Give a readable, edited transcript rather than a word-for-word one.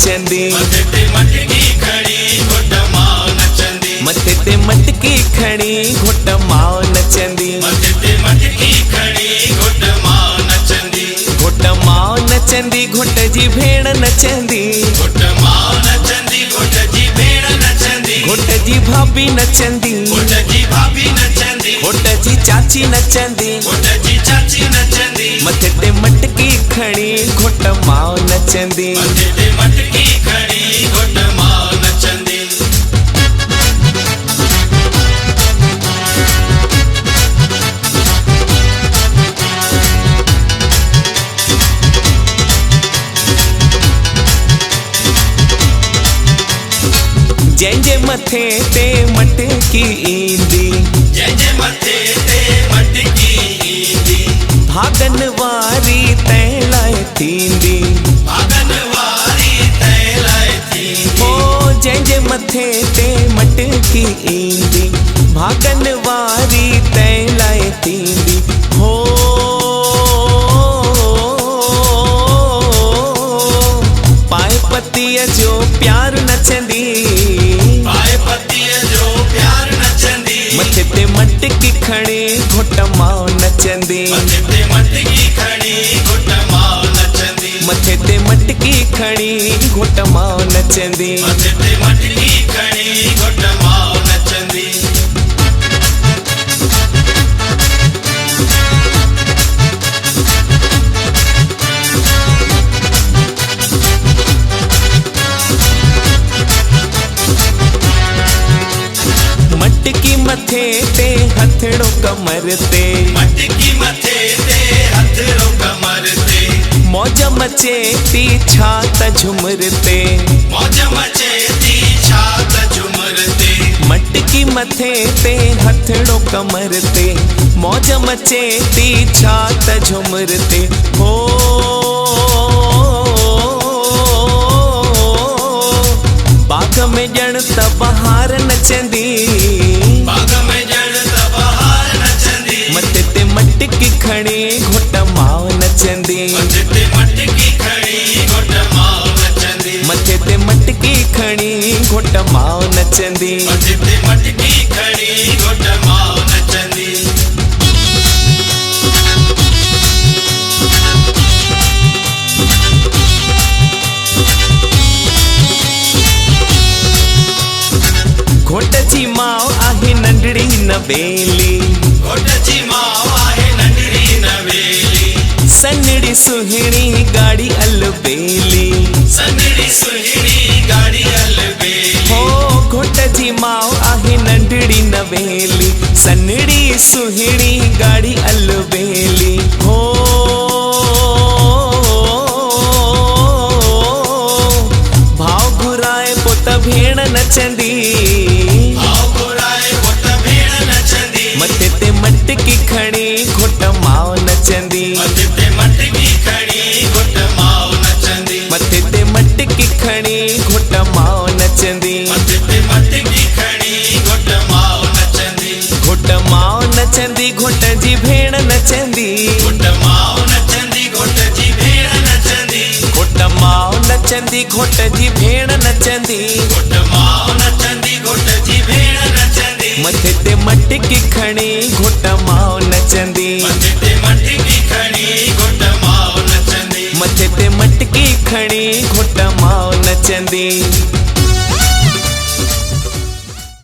नचंदी मथे ते मटकी खड़ी घुट माओ नचंदी मथे ते मटकी खड़ी घुट माओ नचंदी मथे ते मटकी खड़ी घुट माओ नचंदी घुट माओ नचंदी घुट जी भेण नचंदी घुट माओ नचंदी घुट जी भेण नचंदी घुट जी भाभी नचंदी घुट जी भाभी नचंदी घुट जी चाची नचंदी घुट जी चाची नचंदी मथे ते मटकी खड़ी घुट माओ नचंदी मथे ते मटकी खड़ी घुट माओ नचंदी जंहिंजे मथे ते मटकी ईंदी जंहिंजे मथे ते मटकी ईंदी भागन वारी तंहिं लाइ थींदी भागन वारी तंहिं लाइ थींदी हो जंहिंजे मथे ते मटकी ईंदी भागन वारी तंहिं लाइ थींदी हो पाए पतीअ जो प्यार नचंदी पाए पतीअ जो प्यार नचंदी मथे ते मटकी खड़ी घुट माओ नचंदी मथे ते मटकी खड़ी घुट माओ नचंदी मथे ते मटकी खड़ी घुट माओ नचंदी मथे ते मटकी खड़ी घुट माओ नचंदी मटकी मथे ते हथड़ो कमर ते मटकी मथे ते हथड़ो कमर ते मौज मचे थी छात झुमर ते मौज मचे थी छात झुमर ते मटकी मथे ते हथड़ो कमर ते मौज मचे थी छात झुमर ते हो बाग में ॼण त बहार नचंदी बाग में ॼण त बहार नचंदी मथे ते मटकी खड़ी घुट माओ नचंदी मथे ते मटकी खड़ी घुट माओ नचंदी मथे ते मटकी खड़ी घुट माओ नचंदी मथे ते मटकी खड़ी घुट माओ नचंदी घुट जी माओ आहे नंढड़ी नवेली घुट जी माओ आहे नंढड़ी नवेली सन्हड़ी सुहिणी गाड़ी अलबेली सन्हड़ी सुहिणी गाड़ी अलबेली हो घुट जी माओ आहे नंढड़ी नवेली सन्हड़ी सुहिणी गाड़ी अलबेली हो भाव घुराए पुत भेण नचंदी भाव घुराए पुट भेण नचंदी मथे ते मटकी खड़ी घुट माओ नचंदी मथे ते मटकी खड़ी घुट माओ नचंदी मथे ते मटकी खड़ी घुट माओ नचंदी मथे ते मटकी खड़ी घुट माओ नचंदी घुट माओ नचंदी घुट जी भेण नचंदी घुट माओ नचंदी घुट जी भेण नचंदी घुट माओ नचंदी घुट जी भेण नचंदी घुट माओ नचंदी घुट जी भेण नचंदी मथे ते मटकी खड़ी घुट माओ नचंदी मथे ते मटकी खड़ी घुट माओ नचंदी मथे ते मटकी खड़ी घुट माओ नचंदी।